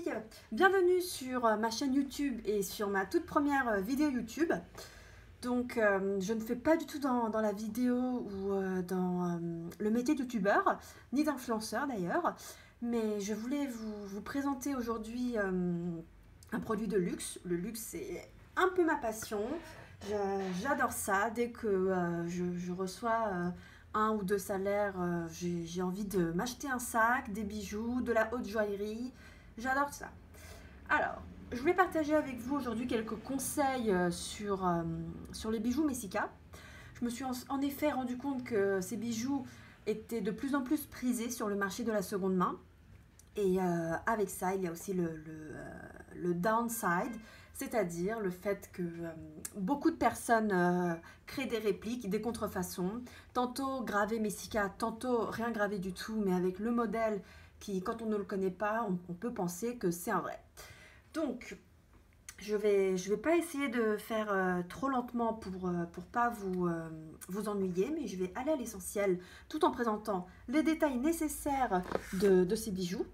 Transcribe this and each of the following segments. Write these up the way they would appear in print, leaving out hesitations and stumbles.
filles, bienvenue sur ma chaîne YouTube et sur ma toute première vidéo YouTube. Donc je ne fais pas du tout dans la vidéo ou dans le métier de youtubeur, ni d'influenceur d'ailleurs, mais je voulais vous présenter aujourd'hui un produit de luxe. Le luxe c'est un peu ma passion, j'adore ça. Dès que je reçois un ou deux salaires, j'ai envie de m'acheter un sac, des bijoux, de la haute joaillerie. J'adore ça. Alors, je voulais partager avec vous aujourd'hui quelques conseils sur les bijoux Messika. Je me suis en effet rendu compte que ces bijoux étaient de plus en plus prisés sur le marché de la seconde main. Et avec ça, il y a aussi le downside, c'est-à-dire le fait que beaucoup de personnes créent des répliques, des contrefaçons, tantôt gravé Messika, tantôt rien gravé du tout, mais avec le modèle qui, quand on ne le connaît pas, on peut penser que c'est un vrai. Donc, je vais pas essayer de faire trop lentement pour pas vous ennuyer, mais je vais aller à l'essentiel tout en présentant les détails nécessaires de ces bijoux.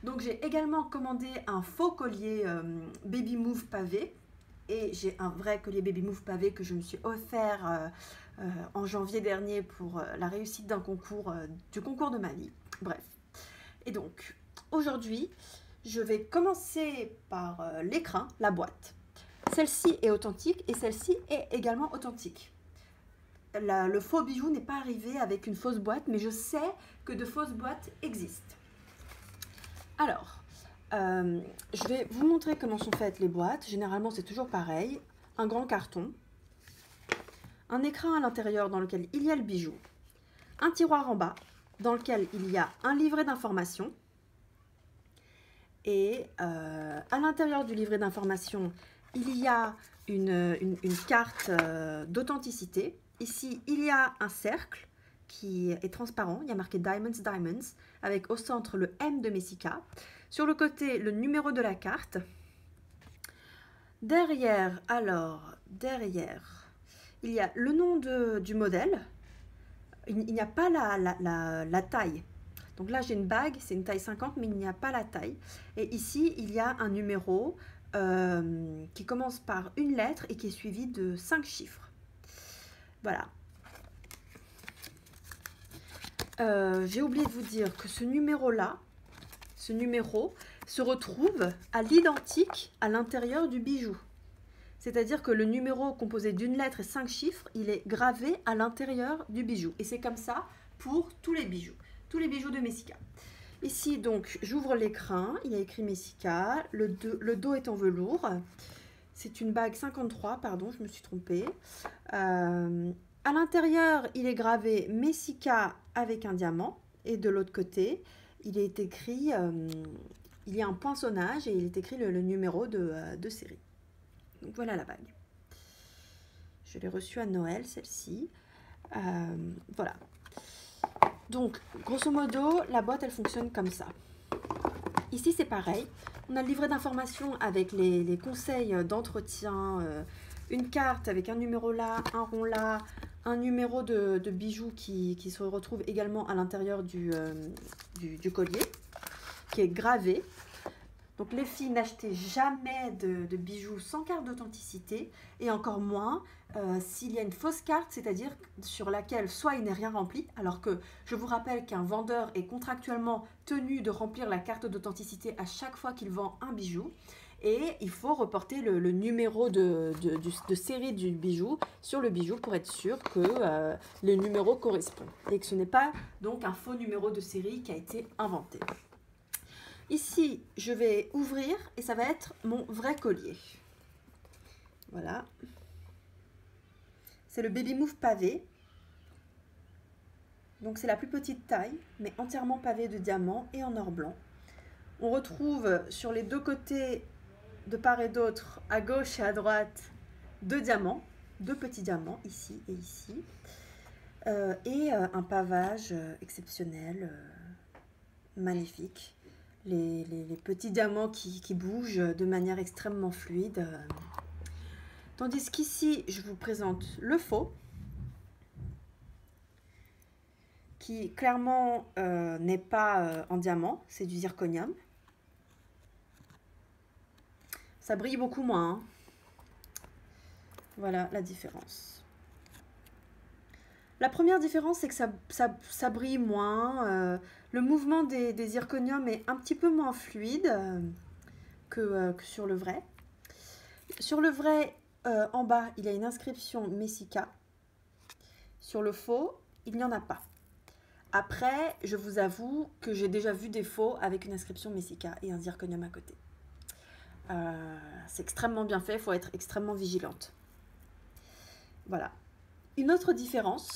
Donc j'ai également commandé un faux collier Baby Move pavé et j'ai un vrai collier Baby Move pavé que je me suis offert en janvier dernier pour la réussite d'un concours, du concours de ma vie. Bref. Et donc aujourd'hui, je vais commencer par l'écrin, la boîte. Celle-ci est authentique et celle-ci est également authentique. Le faux bijou n'est pas arrivé avec une fausse boîte, mais je sais que de fausses boîtes existent. Alors, je vais vous montrer comment sont faites les boîtes. Généralement, c'est toujours pareil. Un grand carton, un écrin à l'intérieur dans lequel il y a le bijou, un tiroir en bas dans lequel il y a un livret d'informations. Et à l'intérieur du livret d'informations, il y a une carte d'authenticité. Ici, il y a un cercle qui est transparent. Il y a marqué Diamonds, Diamonds, avec au centre le M de Messika. Sur le côté, le numéro de la carte. Derrière, il y a le nom du modèle. Il n'y a pas la taille. Donc là, j'ai une bague, c'est une taille 50, mais il n'y a pas la taille. Et ici, il y a un numéro qui commence par une lettre et qui est suivi de 5 chiffres. Voilà. J'ai oublié de vous dire que ce numéro-là, se retrouve à l'identique à l'intérieur du bijou. C'est-à-dire que le numéro composé d'une lettre et 5 chiffres, il est gravé à l'intérieur du bijou. Et c'est comme ça pour tous les bijoux de Messika. Ici, donc, j'ouvre l'écrin, il y a écrit Messika, le dos est en velours. C'est une bague 53, pardon, je me suis trompée. À l'intérieur, il est gravé Messika avec un diamant. Et de l'autre côté, il est écrit, il y a un poinçonnage et il est écrit le numéro de série. Donc voilà la bague. Je l'ai reçue à Noël, celle-ci. Voilà. Donc, grosso modo, la boîte, elle fonctionne comme ça. Ici, c'est pareil. On a le livret d'informations avec les conseils d'entretien, une carte avec un numéro là, un rond là, un numéro de bijoux qui se retrouve également à l'intérieur du collier, qui est gravé. Donc les filles, n'achetez jamais de bijoux sans carte d'authenticité et encore moins s'il y a une fausse carte, c'est-à-dire sur laquelle soit il n'est rien rempli, alors que je vous rappelle qu'un vendeur est contractuellement tenu de remplir la carte d'authenticité à chaque fois qu'il vend un bijou et il faut reporter le numéro de série du bijou sur le bijou pour être sûr que le numéro correspond et que ce n'est pas donc un faux numéro de série qui a été inventé. Ici, je vais ouvrir et ça va être mon vrai collier. Voilà. C'est le Baby Move pavé. Donc c'est la plus petite taille, mais entièrement pavé de diamants et en or blanc. On retrouve sur les deux côtés, de part et d'autre, à gauche et à droite, deux diamants, deux petits diamants, ici et ici. Et un pavage exceptionnel, magnifique. Les petits diamants qui bougent de manière extrêmement fluide. Tandis qu'ici, je vous présente le faux, qui clairement n'est pas en diamant, c'est du zirconium. Ça brille beaucoup moins. Hein. Voilà la différence. La première différence, c'est que ça brille moins. Le mouvement des zirconiums est un petit peu moins fluide que sur le vrai. Sur le vrai, en bas, il y a une inscription Messika. Sur le faux, il n'y en a pas. Après, je vous avoue que j'ai déjà vu des faux avec une inscription Messika et un zirconium à côté. C'est extrêmement bien fait, il faut être extrêmement vigilante. Voilà. Une autre différence,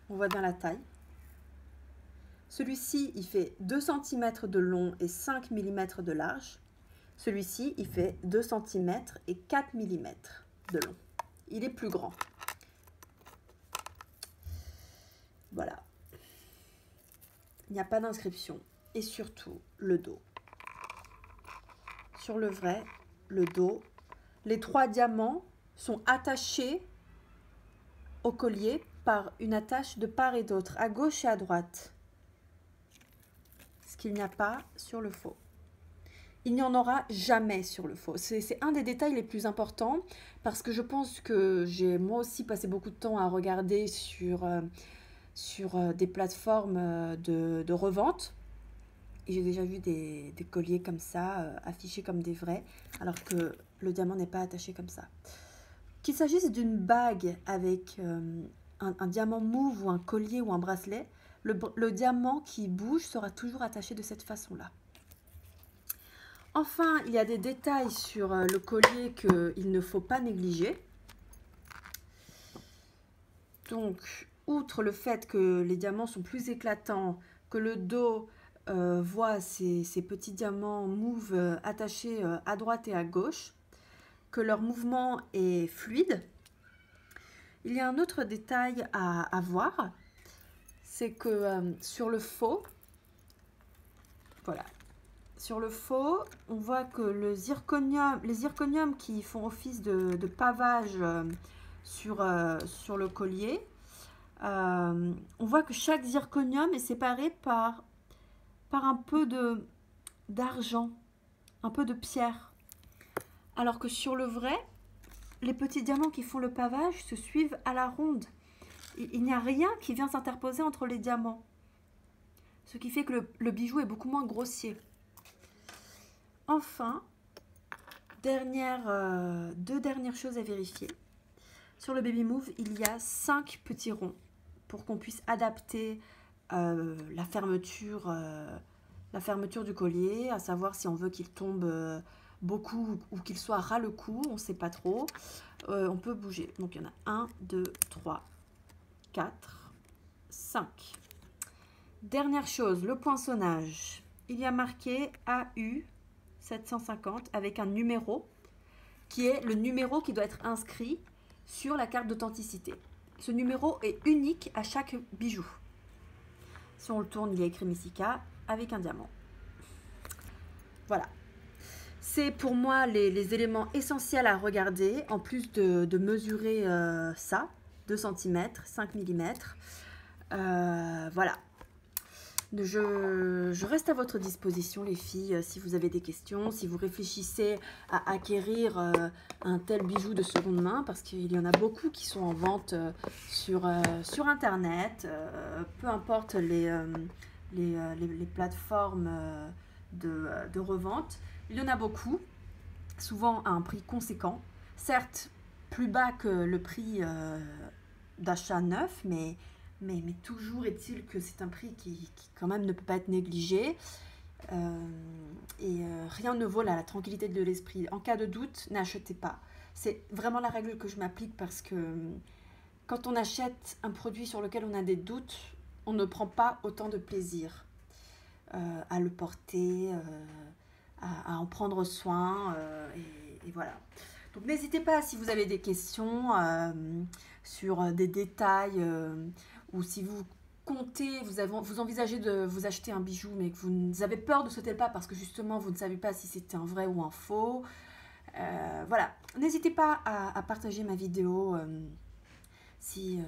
on voit bien la taille. Celui-ci, il fait 2 cm de long et 5 mm de large. Celui-ci, il fait 2 cm et 4 mm de long. Il est plus grand. Voilà. Il n'y a pas d'inscription. Et surtout, le dos. Sur le vrai, le dos, les 3 diamants sont attachés au collier par une attache de part et d'autre, à gauche et à droite. Ce qu'il n'y a pas sur le faux. Il n'y en aura jamais sur le faux. C'est un des détails les plus importants parce que je pense que j'ai moi aussi passé beaucoup de temps à regarder sur des plateformes de revente. Et j'ai déjà vu des colliers comme ça, affichés comme des vrais, alors que le diamant n'est pas attaché comme ça. Qu'il s'agisse d'une bague avec un diamant mauve ou un collier ou un bracelet, le diamant qui bouge sera toujours attaché de cette façon-là. Enfin, il y a des détails sur le collier qu'il ne faut pas négliger. Donc, outre le fait que les diamants sont plus éclatants, que le dos voit ces petits diamants mauves attachés à droite et à gauche, que leur mouvement est fluide, il y a un autre détail à voir, c'est que sur le faux, voilà, sur le faux, on voit que les zirconiums qui font office de pavage sur le collier, on voit que chaque zirconium est séparé par un peu d'argent, un peu de pierre. Alors que sur le vrai, les petits diamants qui font le pavage se suivent à la ronde. Il n'y a rien qui vient s'interposer entre les diamants. Ce qui fait que le bijou est beaucoup moins grossier. Enfin, deux dernières choses à vérifier. Sur le Baby Move, il y a 5 petits ronds pour qu'on puisse adapter la fermeture du collier, à savoir si on veut qu'il tombe beaucoup ou qu'il soit ras le cou, on ne sait pas trop. On peut bouger. Donc il y en a 1, 2, 3, 4, 5. Dernière chose, le poinçonnage. Il y a marqué AU 750 avec un numéro qui est le numéro qui doit être inscrit sur la carte d'authenticité. Ce numéro est unique à chaque bijou. Si on le tourne, il y a écrit Messika avec un diamant. Voilà. C'est pour moi les éléments essentiels à regarder, en plus de mesurer ça, 2 cm, 5 mm. Voilà. Je reste à votre disposition, les filles, si vous avez des questions, si vous réfléchissez à acquérir un tel bijou de seconde main, parce qu'il y en a beaucoup qui sont en vente sur Internet, peu importe les plateformes de revente. Il y en a beaucoup, souvent à un prix conséquent, certes plus bas que le prix d'achat neuf, mais toujours est-il que c'est un prix qui quand même ne peut pas être négligé. Rien ne vaut la tranquillité de l'esprit. En cas de doute, n'achetez pas. C'est vraiment la règle que je m'applique parce que quand on achète un produit sur lequel on a des doutes, on ne prend pas autant de plaisir à le porter, à en prendre soin. Et voilà. Donc n'hésitez pas si vous avez des questions sur des détails ou si vous comptez, vous envisagez de vous acheter un bijou mais que vous avez peur de sauter le pas parce que justement vous ne savez pas si c'est un vrai ou un faux. Voilà, n'hésitez pas à partager ma vidéo si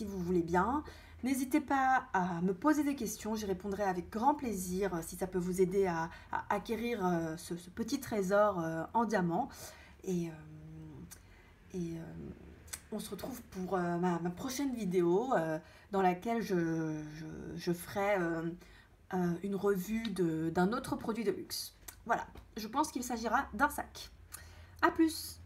vous voulez bien. N'hésitez pas à me poser des questions, j'y répondrai avec grand plaisir si ça peut vous aider à acquérir ce petit trésor en diamant. Et, on se retrouve pour ma prochaine vidéo dans laquelle je ferai une revue d'un autre produit de luxe. Voilà, je pense qu'il s'agira d'un sac. A plus!